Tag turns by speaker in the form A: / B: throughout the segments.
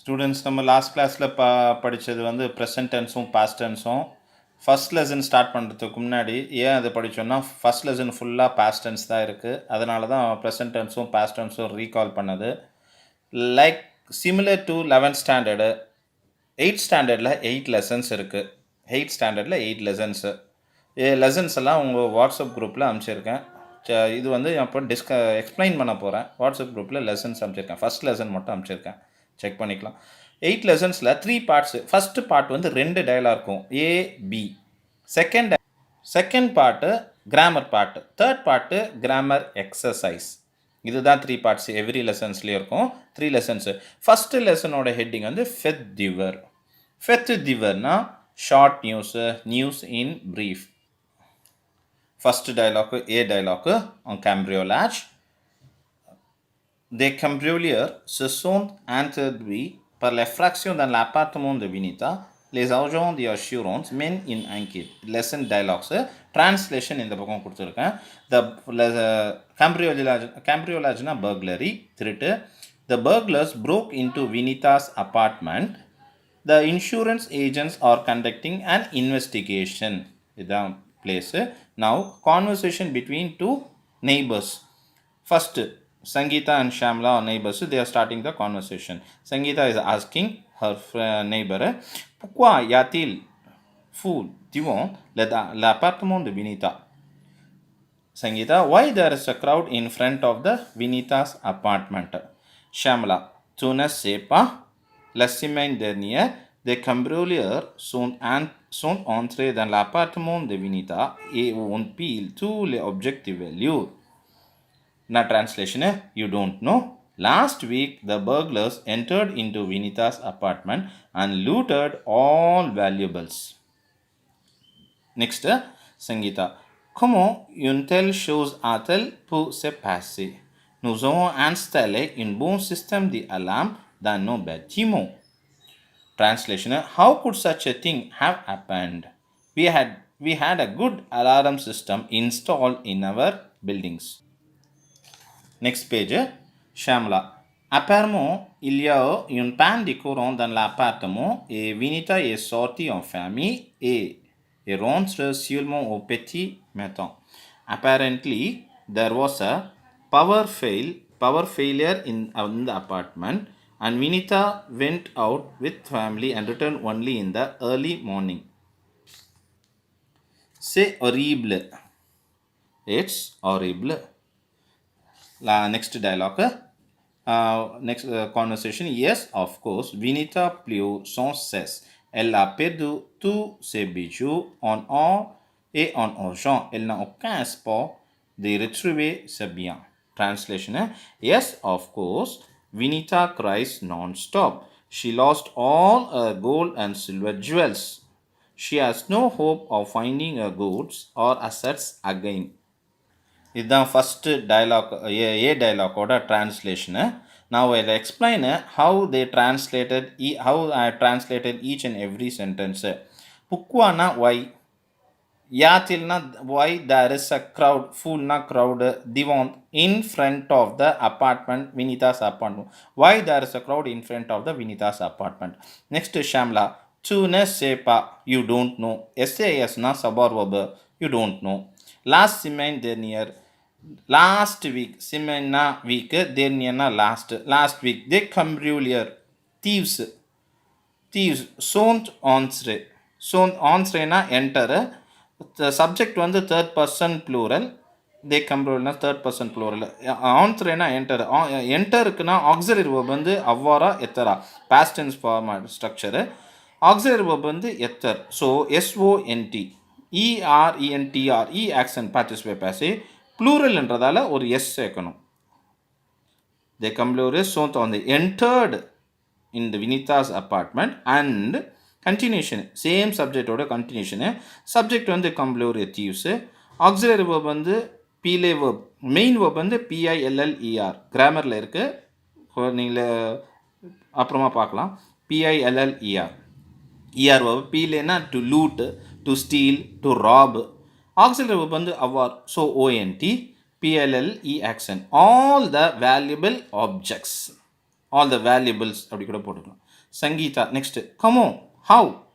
A: Students நம்ம last கிளாஸில் படித்தது வந்து ப்ரெசன்ட் டென்ஸும் பாஸ்ட் டென்ஸும் ஃபஸ்ட் லெசன் ஸ்டார்ட் பண்ணுறதுக்கு முன்னாடி ஏன் அதை படித்தோன்னா ஃபஸ்ட் லெசன் ஃபுல்லாக பாஸ்ட் டென்ஸ் தான் இருக்குது. அதனால தான் ப்ரெசன்ட் டென்ஸும் பாஸ்ட் டென்ஸும் ரீகால் பண்ணது. Like similar to 11th standard 8th ஸ்டாண்டர்டில் 8 லெசன்ஸ் இருக்குது. 8th ஸ்டாண்டர்டில் 8 லெசன்ஸு லெசன்ஸ் எல்லாம் உங்கள் வாட்ஸ்அப் குரூப்பில் அனுப்பிச்சிருக்கேன். இது வந்து அப்போ எக்ஸ்பிளைன் பண்ண போகிறேன். வாட்ஸ்அப் குரூப்பில் லெசன்ஸ் அனுப்பிச்சிருக்கேன். ஃபஸ்ட் லெசன் மட்டும் அனுப்பிச்சிருக்கேன், செக் பண்ணிக்கலாம். 8 லெசன்ஸில் 3 பார்ட்ஸு. ஃபஸ்ட்டு பார்ட் வந்து 2 டயலாக் இருக்கும், A B. Second part grammar part. Third part grammar exercise. இதுதான் 3 பார்ட்ஸ் எவ்ரி லெசன்ஸ்லேயும் இருக்கும். 3 லெசன்ஸு. ஃபஸ்ட்டு லெசனோட ஹெட்டிங் வந்து ஃபெத் திவர். ஃபெத் திவர்னா short news, news in brief. First dialogue A dialogue en cambriolage. Des cambrioleurs se sont introduits par l'effraction dans l'appartement de Vinita. Les agents d'assurance mènent une enquête. Lesson dialogues. Translation இந்த பக்கம் கொடுத்துருக்கேன். Cambriolage burglary, திருட்டு. The burglars broke into Vinita's apartment. The insurance agents are conducting an investigation. இதான் place. Now conversation between two neighbors. First, Sangeeta and Shamla are neighbors. They are starting the conversation. Sangeeta is asking her neighbor, pourquoi y a-t-il foule devant l'appartement de Vinita? Sangeeta, why there is a crowd in front of the Vinita's apartment? Shamla, tu ne sais pas. La semaine dernière, des cambrioleurs sont entrés dans l'appartement de Vinita et ont pillé tous les objets de valeur. Now translation, you don't know. Last week, the burglars entered into Vinita's apartment and looted all valuables. Next, Sangeeta. Comment une telle chose a-t-elle pu se passer? Nous avons installé un bon système d'alarme dans nos bâtiments. Translation, how could such a thing have happened? We had a good alarm system installed in our buildings. Next page, Shamla. Apparemment, il y a une panne de courant dans l'appartement et Vinita est sortie en famille et rentre seulement au petit matin. Apparently, there was a power failure in the apartment and Vinita went out with family and returned only in the early morning. C'est horrible. It's horrible. Next dialogue. Next conversation. Yes, of course. Vinita pleut sans cesse. Elle a perdu tous ses bijoux en or et en argent. Elle n'a aucun espoir de retrouver ses biens. Translation. Yes, of course. Vinita cries non-stop. She lost all her gold and silver jewels. She has no hope of finding her goods or assets again. இதுதான் first dialogue A டைலாக்கோட ட்ரான்ஸ்லேஷனு. Now I'll explain how I translated each and every sentence. Pukwana why, yatilna why there is a crowd, full crowd divan in front of the apartment, Vinita's apartment. Why there is a crowd in front of the Vinita's apartment. Next, Shamla, tu ne sais pas, you don't know. SAS na sabar verb, you don't know. Last semaine dernière, last week, semaine na week, dernière na last week, they cambrioleur, thieves sont entrés na enter. The subject வந்து third person plural, they cambrioleur third person plural. Entré na enter, enterக்குனா auxiliary verb வந்து அவ்வாறா எத்தரா, past tense format structure. Auxiliary verb வந்து Ather. So SONT, ERENTR, E accent participative passive, plural என்றதால ஒரு S சேர்க்கணும். The cambrioleurs sont entered in the Vinita's apartment and continuation, same subject oda continuation. Subject வந்து cambrioleur thieves. Auxiliary verb வந்து piller verb, main verb வந்து PILLER. கிராமரில் இருக்கு, நீங்கள் அப்புறமா பார்க்கலாம். PILLER. ER verb, pillena to loot, to steal, to rob. Auxiliary verb வந்து அவ்வாறு, so ONT, PLLE accent. All the valuable objects, all the valuables அப்படி கூட போட்டுக்கலாம். Sangeeta. Next, come on. How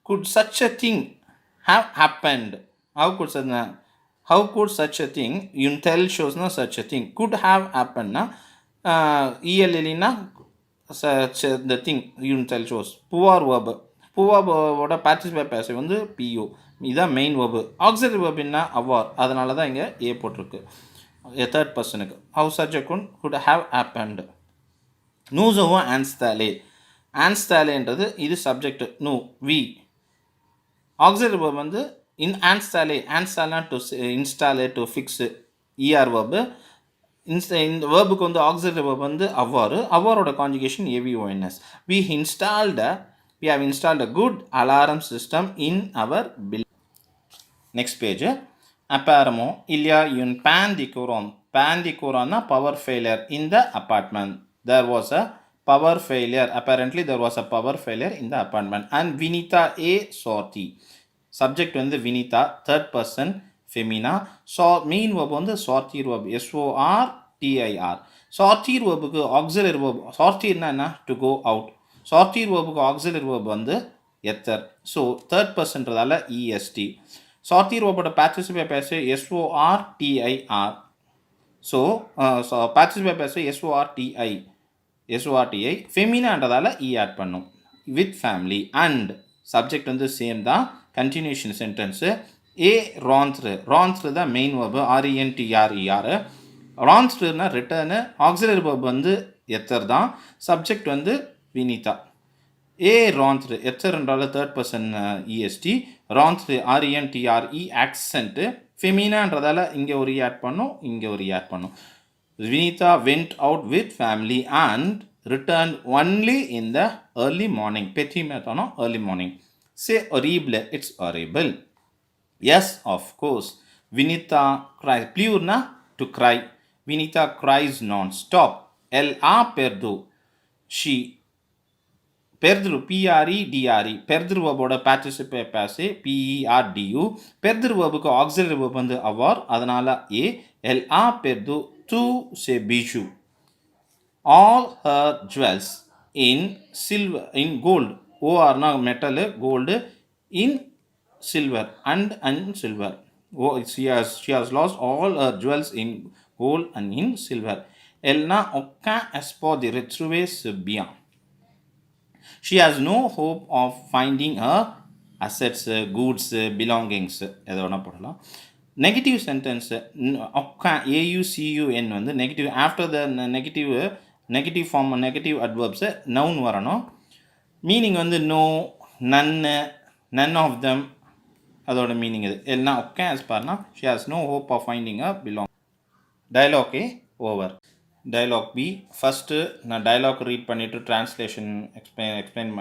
A: could such a thing have happened? How could such a thing? Untel shows no such a thing could have happened. Na ELLina such the thing Untel shows. Poor verb. Poor verb participle passive வந்து PO. இதான் main verb. Auxiliary verb என்ன அவர். அதனால தான் இங்கே A போட்டிருக்கு. A third personக்கு. How such a could have happened. நூசோவோ ஆன்ஸ்தாலே. ஆன்ஸ்தாலேன்றது இது subject. நூ we. Auxiliary verb வந்து இன் ஆன்ஸ்டாலே டு இன்ஸ்டாலே டு ஃபிக்ஸ் ER verb. இந்த வேர்புக்கு வந்து ஆக்சிலரி verb வந்து அவ்வாரோட conjugation AVONS. We have installed a good alarm system in our building. Next page. Apparemment, il y a une panne de courant. Panne de courant na power failure in the apartment. There was a power failure. Apparently, there was a power failure in the apartment. And Vinita A sorti. Subject வந்து Vinita, third person femina. So main verb வந்து sortir verb. SORTIR. Sortir verb auxiliary verb. Sortir na to go out. Sortir verb auxiliary verb வந்து ether. So third person ரதால EST. Sortir verb participle passive SORTIR. So participle passive SORTI. Femina E add பண்ணும். With family. And subject வந்து same தான். Continuation sentence. A rentre the main verb. RENTRER. Rentre na return. Auxiliary verb வந்து ether தான். Subject வந்து Vinita. A rentre ether என்றால third person EST. Rentre RENTRE accent. Femina என்றதால இங்க ஒரு add பண்ணும், இங்க ஒரு add பண்ணும். Vinita went out with family and returned only in the early morning. Petit matin, early morning. Say horrible, it's horrible. Yes, of course. Vinita cries. Plure na to cry. Vinita cries non-stop. Elle a perdu. She perdru, PREDRE. Perdru verb participle passive PERDU. Perdru verb auxiliary verb வந்து avoir. அதனால A. Elle a perdu tout ses bijoux. All her jewels in silver, in gold. OR na metal, gold, in silver and silver. She has lost all her jewels in gold and in silver. Elle n'a aucun espoir de retrouver ce bien. She has no hope of finding her assets, goods, belongings. எதோனா போடலாம். Negative sentence. AUCUN வந்து negative. After the negative form, negative adverbs, noun வரணும். Meaning வந்து no, none of them. அதோட meaning இது. எல்லாம் okay as பார்னா she has no hope of finding a belong. Dialogue A over. Dialogue B. First நான் dialogue read பண்ணிவிட்டு translation explain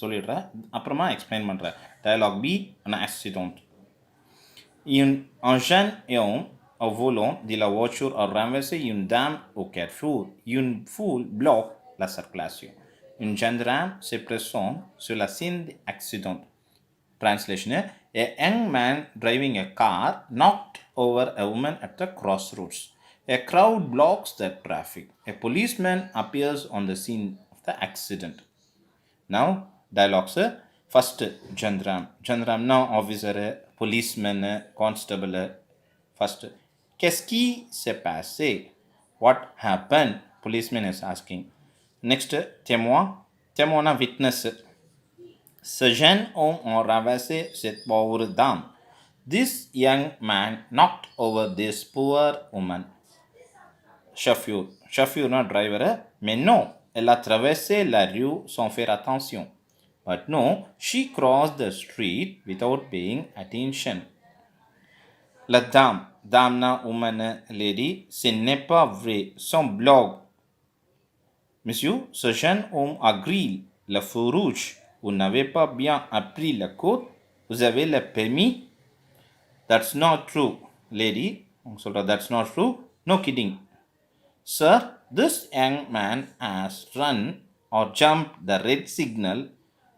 A: சொல்லிடுறேன். அப்புறமா explain பண்ணுறேன். Dialogue B un accident. Un jeune homme au volant de la voiture a renversé une dame au carrefour. Une foule bloque la circulation. Un gendarme se présente sur la scène d'accident. Translation. A young man driving a car knocked over a woman at the crossroads. A crowd blocks the traffic. A policeman appears on the scene of the accident. Now, dialogues. First, gendarme now officer, policeman, constable. First, qu'est-ce qui s'est passé? What happened? Policeman is asking. Next, témoin na witness. Ce jeune homme a renversé cette pauvre dame. This young man knocked over this poor woman. Chauffeur na driver. Mais non, elle a traversé la rue sans faire attention. But no, she crossed the street without paying attention. La dame na woman, lady, ce n'est pas vrai. Son blog. Monsieur, ce jeune homme a grillé le feu rouge. Vous n'avez pas bien appris la code. Vous avez le permis. That's not true, lady. That's not true. No kidding. Sir, this young man has run or jumped the red signal.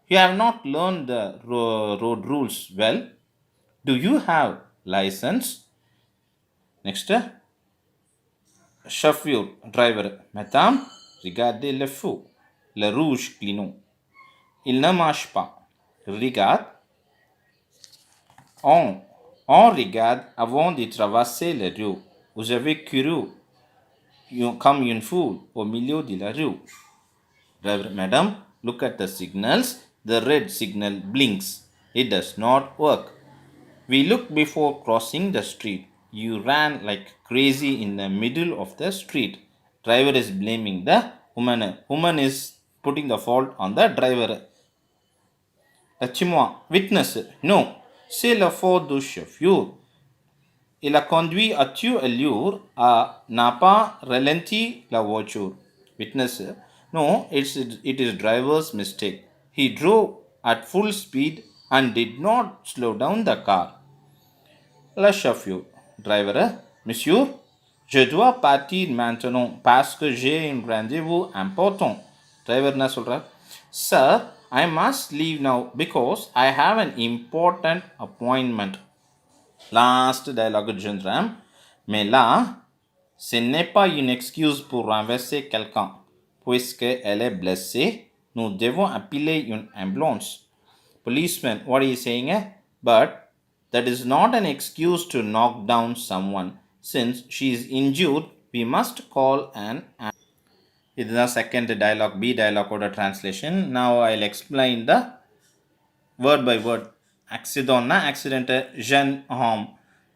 A: You have not learned the road rules well. Do you have license? Next. Chauffeur, driver. Madame, Regardez le feu. Le rouge clignot. Il ne marche pas. Regarde. On regarde avant de traverser la rue. Vous avez couru comme une foule au milieu de la rue. Driver, madam, look at the signals. The red signal blinks. It does not work. We looked before crossing the street. You ran like crazy in the middle of the street. Driver is blaming the woman. Woman is putting the fault on the driver. Chimois, witness, non, c'est la faute du chauffeur. Il a conduit à toute allure à n'a pas ralenti la voiture. Witness, no, it is driver's mistake. He drove at full speed and did not slow down the car. Le chauffeur, driver, monsieur, je dois partir maintenant parce que j'ai un rendez-vous important. Driver என்ன சொல்றார்? Sir, I must leave now because I have an important appointment. Last dialogue de Gendram. Mais là, ce n'est pas une excuse pour renverser quelqu'un. Puisqu'elle est blessée, nous devons appeler une ambulance. Policeman, what are you saying? But that is not an excuse to knock down someone. Since she is injured, we must call an ambulance. This is the second dialogue, B dialogue order translation. Now I'll explain the word by word. Accident, accident, jeune homme,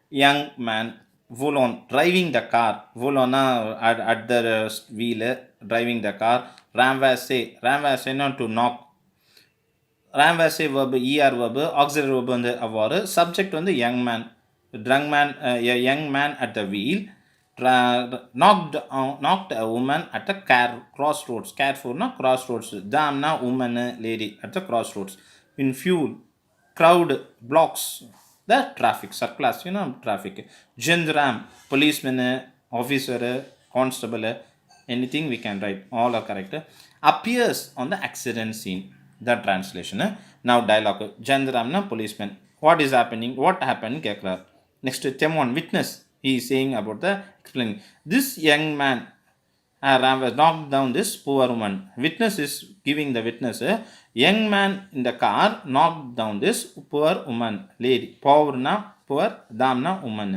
A: young man, volant, driving the car, volant at the wheel, driving the car, renverser, not to knock. Renverser verb, er verb, auxiliary verb வந்து அவ்வாறு. Subject வந்து young man, drunk man, a young man at the wheel, knocked a woman at a crossroads. Careful, na crossroads. Dam na woman, lady at the crossroads. In fuel, crowd blocks the traffic, surplus, traffic. Gendram, policeman, officer, constable, anything we can write, all are correct. Appears on the accident scene. The translation. Now dialogue. Gendramna policeman. What is happening? What happened? Keklar. Next, Temon witness. He is saying about the explaining. This young man knocked down this poor woman. Witness is giving the witness. Young man in the car knocked down this poor woman. Lady. Poor na poor, damna woman.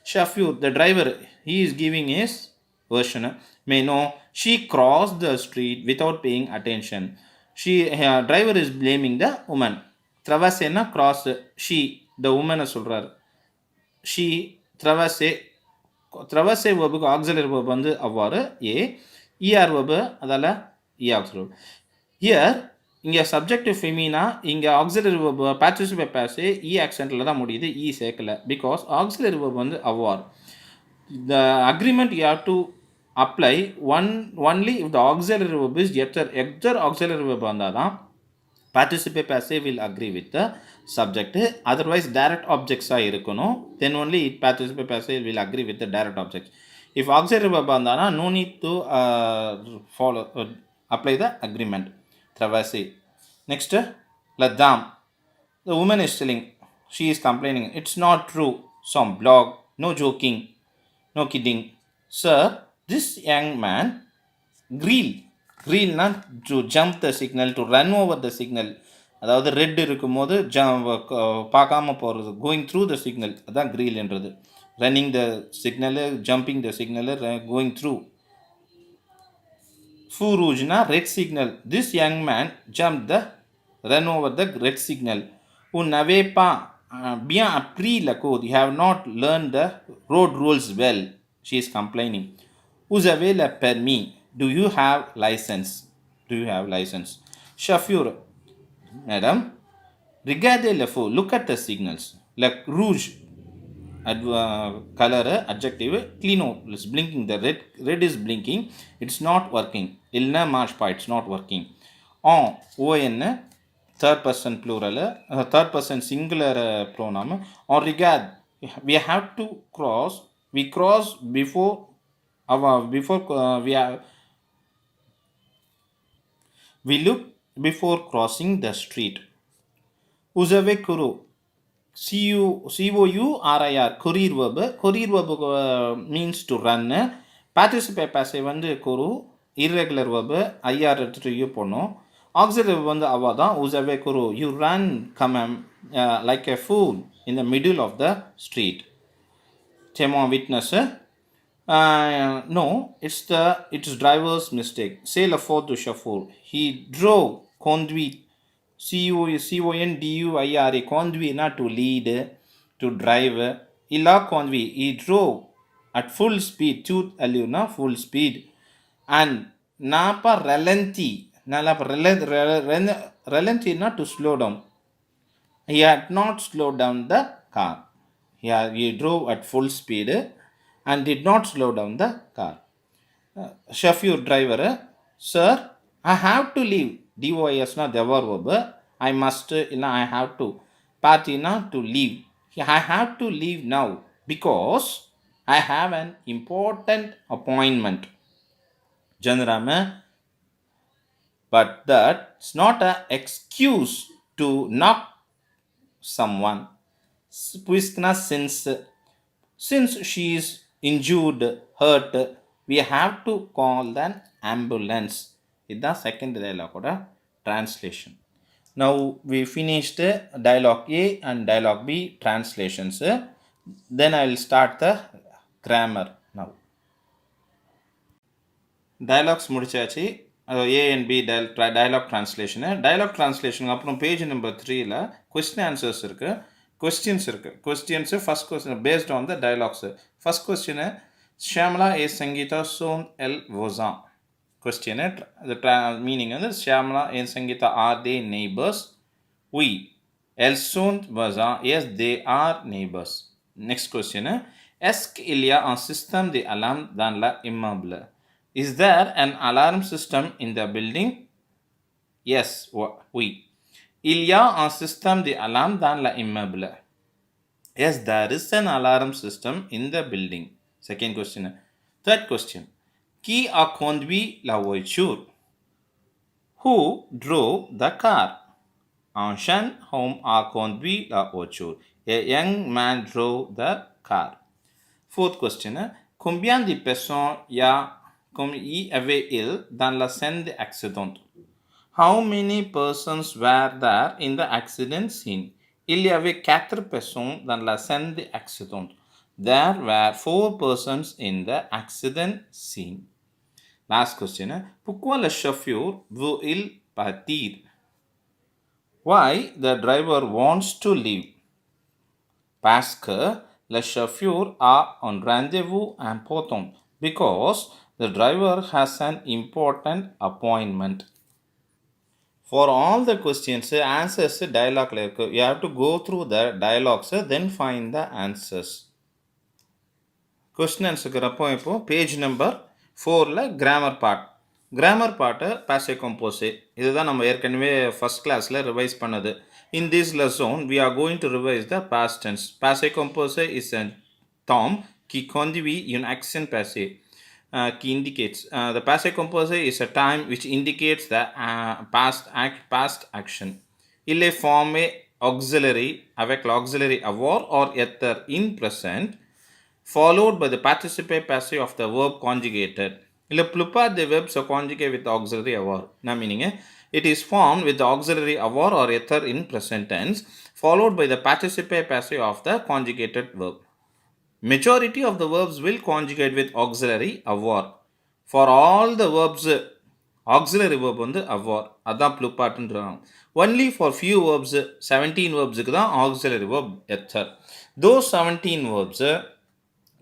A: Shafur, the driver, he is giving his version. May know she crossed the street without paying attention. Driver is blaming the woman. Traverse cross. She, the woman சொல்றார். She traverse verb auxiliary verb வந்து அவ்வாறு a, er verb அதால e auxiliary. Here இங்க subjective femina, இங்க auxiliary verb participle passive e accentல தான் முடியுது, e சேர்க்கல. Because auxiliary verb வந்து அவ்வாறு. The agreement you have to apply only if the auxiliary verb is either auxiliary verb வந்தாதான் participle passive will agree with the subject. Otherwise direct objects இருக்கணும். Then only participle passive will agree with the direct objects. If auxiliary verb வந்தானா no need to apply the agreement. Traverse. Next, Ladam. The woman is telling, she is complaining, it's not true. Some blog, no joking, no kidding. Sir, this young man, green na to jump the signal, to run over the signal. அதாவது red இருக்கும்போது பார்க்காம போகிறது, going through the signal, அதான் க்ரீல் என்றது. Running the signal, jumping the signal, going through. ஃபூ ரூஜ்னா red signal. This young man jump the run over the red signal. உன் n'avez pas bien appris le code. You have not learned the road rules well. She is complaining. Vous avez le permis. Do you have license? Do you have license? Chauffeur, madam, regardez le feu. Look at the signals. Le rouge, color, adjective. Clino is blinking. The red is blinking. It's not working. Il ne marche pas. It's not working. On, third person plural, third person singular pronoun. On regard, we have to cross. We cross before we look before crossing the street. Vous avez couru. C-O-U-R-I-R. Courir verb. Courir verb means to run. Participe passive வந்து couru. irregular verb IR எடுத்துட்டு you போடணும். Auxiliary verb வந்து அவா தான். Uzave kuru. You ran like a fool in the middle of the street. Témoin witness. No, it's driver's mistake. C'est la faute du chauffeur. He drove, conduit. CONDUIRE, conduit, not to lead, to drive. Il a conduit. He drove at full speed. Tooth allure, full speed. And napa ralenti. Ralenti, not to slow down. He had not slowed down the car. He drove at full speed and did not slow down the car. Chauffeur driver, sir, I have to leave. DOIS na the verb. I must, I have to. Party na to leave. I have to leave now because I have an important appointment. Janrama, but that's not an excuse to knock someone. Since she is injured, hurt, we have to call an ambulance. This is the second dialogue translation. Now we finished dialogue A and dialogue B translations. Then I will start the grammar now. Dialogues முடிச்சாச்சு. A and B dialogue translation. Dialogue translation அப்புறம் page number 3ல question answers இருக்கு. Questions இருக்கு. Questions first question based on the dialogues. First question Shyamala et Sangeeta sont elles voisins? Question the meaning is Shyamala and Sangeeta, are they neighbors? Oui. Elles sont voisins. Yes, they are neighbors. Next question est-ce qu'il y a un système d'alarme dans l'immeuble? Is there an alarm system in the building? Yes, oui. Il y a un système d'alarme dans l'immeuble. Yes, there is an alarm system in the building. Second question. Third question. Qui a conduit la voiture? Who drove the car? Un jeune homme a conduit la voiture. A young man drove the car. Fourth question. Combien de personnes y avait-il dans la scène d'accident? How many persons were there in the accident scene? Il y avait 4 personnes dans la scène d'accident. There were 4 persons in the accident scene. Last question. Pourquoi le chauffeur veut-il partir? Why the driver wants to leave? Parce que le chauffeur a un rendez-vous important. Because the driver has an important appointment. For all the questions, answers dialogue. You have to go through the dialogues, then find the answers. Question answer இப்போ page number 4ல grammar part. Grammar part passé composé. இதுதான் நம்ம ஏற்கனவே first classல revise பண்ணது. In this lesson, we are going to revise the past tense. Passé composé is a term qui conduit une action passée. Qui indicates the passé composé is a time which indicates the past action. Il est formé auxiliary avec l'auxiliary avoir or être in present followed by the participe passive of the verb conjugated. La plupart des verbs are conjugated with auxiliary avoir. Now meaning it is formed with the auxiliary avoir or être in present tense followed by the participe passive of the conjugated verb. Majority of the verbs will conjugate with auxiliary avoir. For all the verbs, auxiliary verb வந்து avoir. அதான் plupartன்றாங்க. Only for few verbs, 17 verbs தான் auxiliary verb ether. Those 17 verbs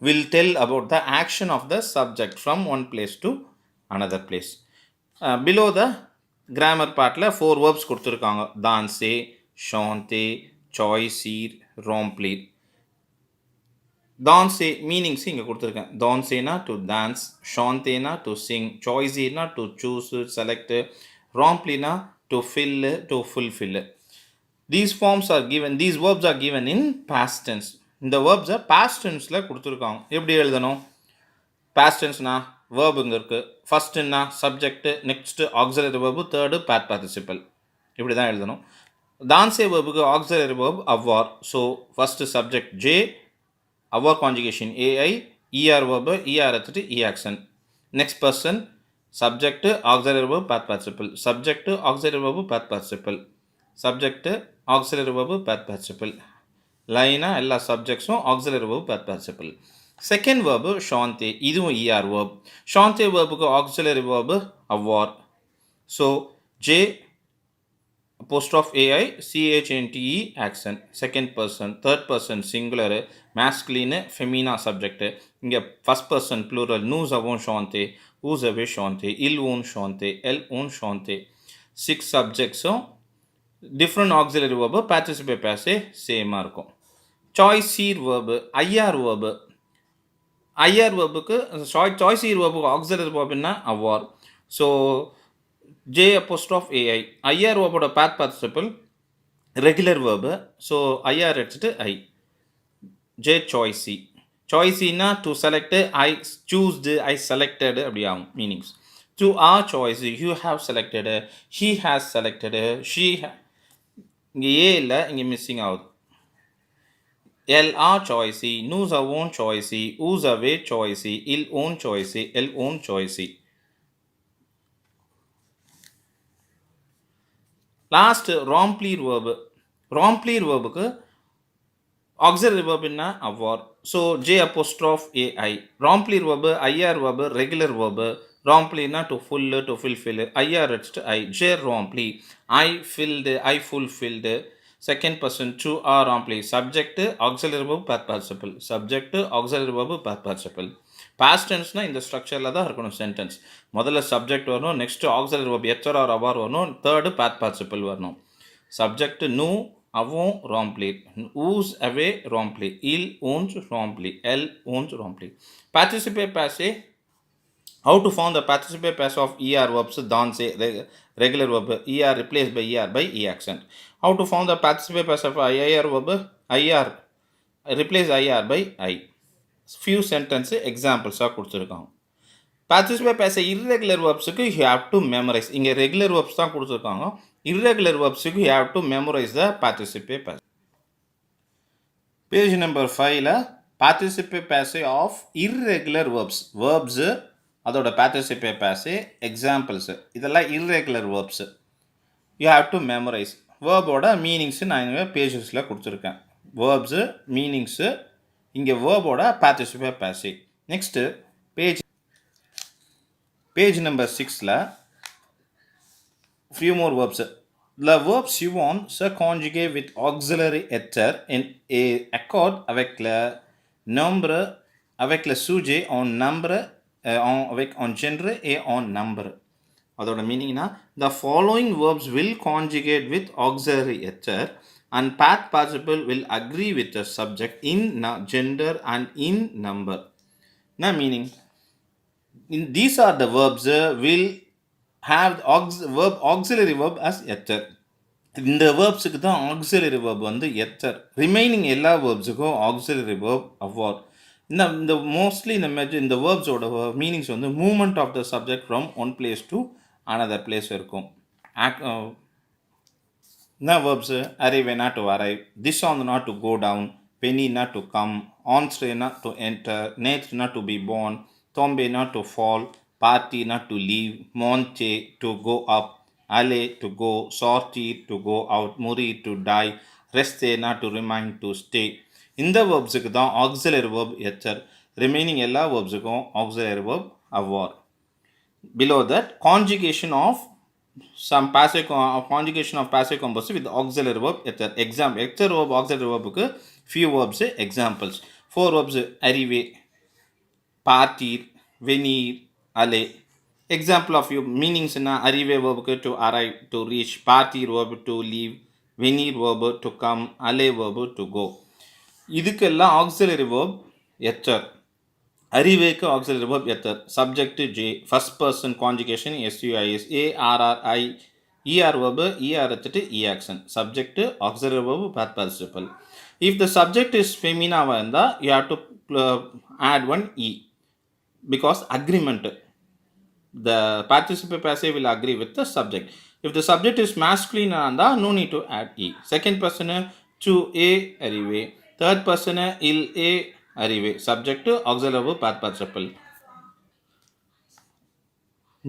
A: will tell about the action of the subject from one place to another place. Below the grammar partல 4 verbs கொடுத்திருக்காங்க. danser, chanter, choisir, remplir. Danser meanings இங்க கொடுத்திருக்கேன். danser to dance, chanter to sing, choisir to choose, select, remplir to fill, to fulfill. These verbs are given in past tense. இந்த verbs past tenseல கொடுத்திருக்காங்க. எப்படி எழுதணும்? past tenseனா verb இங்க இருக்கு. first என்ன subject, next auxiliary verb, third past participle. இப்படி தான் எழுதணும். danser verbுக்கு auxiliary verb avoir. So first subject J, our conjugation AI, ER verb, ER at E accent. Next person, subject auxiliary verb past participle, subject auxiliary verb past participle, subject auxiliary verb past participle. லைனா எல்லா சப்ஜெக்ட்ஸும் auxiliary verb past participle. Second verb ஷாந்தே, இதுவும் ER verb. ஷாந்தே verbக்கு auxiliary verb avoir. So J apostrophe AI CHNTE accent, second person, third person singular, masculine, femina subject. இங்கே first person plural, nous avons chanté, vous avez chanté, ils ont chanté, elles ont chanté. 6 subjects different auxiliary verb participe passé சேமாக இருக்கும். choice verb, IR verb. IR verbக்கு choice verbக்கு auxiliary verb என்ன avoir. So J apostrophe AI, IR verb past participle regular verb. So IR எடுத்துட்டு I. J choice. choice na to select, I choose, I selected அப்படி ஆகும் meanings. To our choice, you have selected, he has selected, she இங்கே ஏ இல்லை, இங்கே missing ஆகுது. Elle a choisi, nous avons choisi, vous avez choisi, ils ont choisi, elles ont choisi. Last remplir verb. Remplir verbக்கு auxiliary verb என்ன avoir. So J apostrophe AI. Remplir verb, IR verb, regular verb. Remplir na to full, to fulfill. IR எடுத்துட்டு I. J rempli. I filled, I fulfilled. Second person to or rempli. Subject auxiliary verb past participle. Subject auxiliary verb past participle. Past tense இந்த ஸ்ட்ரக்சரில் தான் இருக்கணும் sentence. முதல்ல subject வரணும், next auxiliary verb எச்சர் or அவார் வரணும், தேர்டு past participle வரணும். Subject nous avons rempli, vous avez rempli, ils ont rempli, elles ont rempli. Participe passé. How to form the participe passive of ER verbs? Danse, regular verb, ER replaced by ER by E accent. How to form the participe passive of IR verb? IR replace IR by I. Few sentences examples are கொடுத்துருக்காங்க. Participe passive irregular verbsக்கு you have to memorize. இங்கே regular verbs தான் கொடுத்துருக்காங்க. Irregular verbsக்கு you have to memorize the participe passive. Page number 5ல participe passive of irregular verbs. Verbs அதோட participe passive examples. இதெல்லாம் irregular verbs. You have to memorize. Verb-ஓட meanings நான் இங்கே pagesல கொடுத்துருக்கேன். Verbs meanings இங்கே verb-ஓட participe passive. Next page number 6ல few more verbs. Le verbe suivant se conjugue with auxiliary être in accord avec le nombre, avec le sujet en nombre, avec en genre et en nombre. அதோட மீனிங்னா the following verbs will conjugate with auxiliary être and past participle will agree with the subject in gender and in number. Na meaning these are the verbs will have verb auxiliary verb as ether. இந்த வேர்ப்ஸுக்கு தான் auxiliary verb வந்து ether. Remaining எல்லா வேர்ப்ஸுக்கும் auxiliary verb avoir. இந்த mostly இந்த வேர்ப்ஸோட meanings வந்து movement of the subject from one place to another place இருக்கும். என்ன verbs? arrive not to arrive, descend not to go down, penny not to come, entrer not to enter, naître not to be born, tomber not to fall, party not to leave, monter to go up, aller to go, sortir to go out, mourir to die, rester not to remain to stay. இந்த வேர்ப்ஸுக்கு தான் auxiliary verb ether. Remaining எல்லா வேர்ப்ஸுக்கும் auxiliary verb avoir. Below that, conjugation of some passive conjugation of passive composition with auxiliary verb ether. Example, ether verb auxiliary verb few verbs examples. 4 verbs arriver, partir, venir, aller. Example of your meanings in arriver verb to arrive, to reach, partir verb to leave, venir verb to come, aller verb to go. இதுக்கெல்லாம் auxiliary verb ether. அறிவேக்கு auxiliary verb ether. Subject J, first person conjugation SUIS, ARRI, ER verb, ER எடுத்துட்டு E accent. Subject auxiliary verb past participle. If the subject is femina வந்தா you have to add one E because agreement. The participle passive will agree with the subject. If the subject is masculine வந்தா no need to add E. Second person to A arrive. Third person il A arrive. Subject auxiliary verb past participle.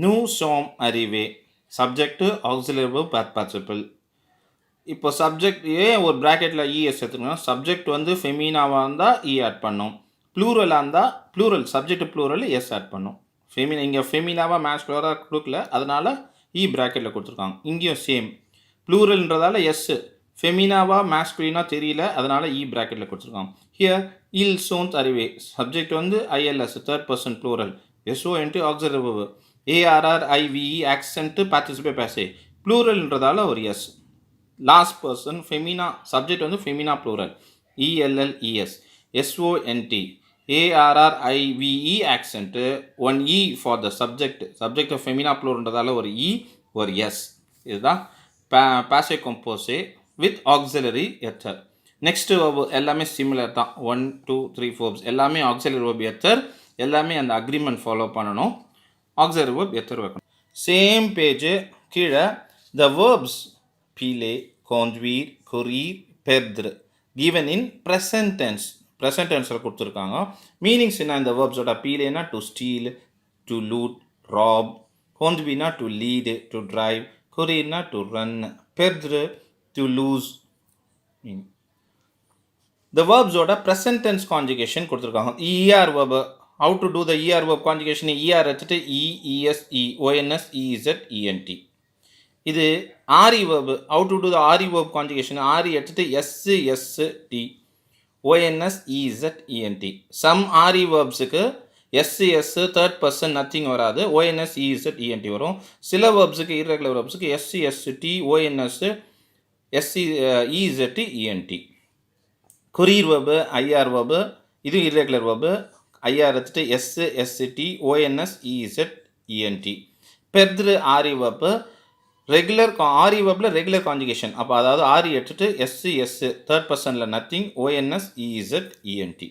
A: நூ சோம் அறிவே subject auxiliary verb past participle. இப்போ subject ஏன் ஒரு ப்ராக்கெட்டில் ES எடுத்துக்கணும், subject வந்து ஃபெமினாவாக இருந்தால் இ ஆட் பண்ணும், ப்ளூரலாக இருந்தால் plural subject plural S add பண்ணும். இங்கே ஃபெமினாவாக மேஸ்குலராக கொடுக்கல, அதனால் இ ப்ராக்கெட்டில் கொடுத்துருக்காங்க. இங்கேயும் சேம் ப்ளூரல்ன்றதால எஸ்ஸு, ஃபெமினாவாக மேஸ்குலினாக தெரியல, அதனால் இ ப்ராக்கெட்டில் கொடுத்துருக்காங்க. ஹியர் இல் சோந்த் அறிவே சப்ஜெக்ட் வந்து I L S third person plural, S O N T auxiliary verb, A R R I V E accent பார்ட்டிசிபே பேசே ப்ளூரல்ன்றதால ஒரு எஸ். லாஸ்ட் பர்சன் ஃபெமினா சப்ஜெக்ட் வந்து ஃபெமினா plural, E L L E S, S O N T, A R R I V E accent, one E for the subject ஃபெமினா ப்ளூரல்ன்றதால ஒரு இ ஒரு எஸ். இதுதான் பாசே கம்போசே வித் ஆக்சிலரி எத்தர். நெக்ஸ்ட் verb எல்லாமே சிமிலர் தான், 1 2 3 4 எல்லாமே ஆக்சிலரி verb எத்தர், எல்லாமே அந்த அக்ரிமெண்ட் ஃபாலோ பண்ணணும், ஆக்சிலரி verb எத்தர் வைக்கணும். சேம் பேஜ் கீழே த வேர்ப்ஸ் பீலே, conduire, courir, perdre given in present tense. present tenseல கொடுத்துருக்காங்க. மீனிங்ஸ் என்ன இந்த வேர்ப்ஸோட? பீலேனா to steal, to loot, rob, conduireனா டு லீட், டு டிரைவ், courirனா to run, perdre to lose. the verbsோட present tense conjugation கொடுத்துருக்காங்க. er verb, how to do the er verb conjugation? er எடுத்துட்டு e, es, e, ons, ez, ent. இது ஆரி verb, how to do the aari verb conjugation? ஆரி எடுத்துட்டு S S T, O N S Z E N T. Some ஆரி வேர்ப்ஸுக்கு S S third person nothing வராது, O N S Z E N T வரும். சில வேர்ப்ஸுக்கு இர்ரெகுலர் வேர்ப்ஸுக்கு S S T, O N S S C Z E N T. கொரியர் verb, ஐஆர் verb, இது இர்ரெகுலர் verb, ஐஆர் எடுத்துட்டு S S T, O N S Z E N T. பெர்த்ரு ஆரி verb, ரெகுலர் ஆரி வெப்பில் ரெகுலர் கான்ஜுகேஷன், அப்போ அதாவது ஆரி எடுத்துட்டு எஸ் தேர்ட் பர்சனில் நத்திங், ஓஎன்எஸ் இஇசட் இஎன்டி.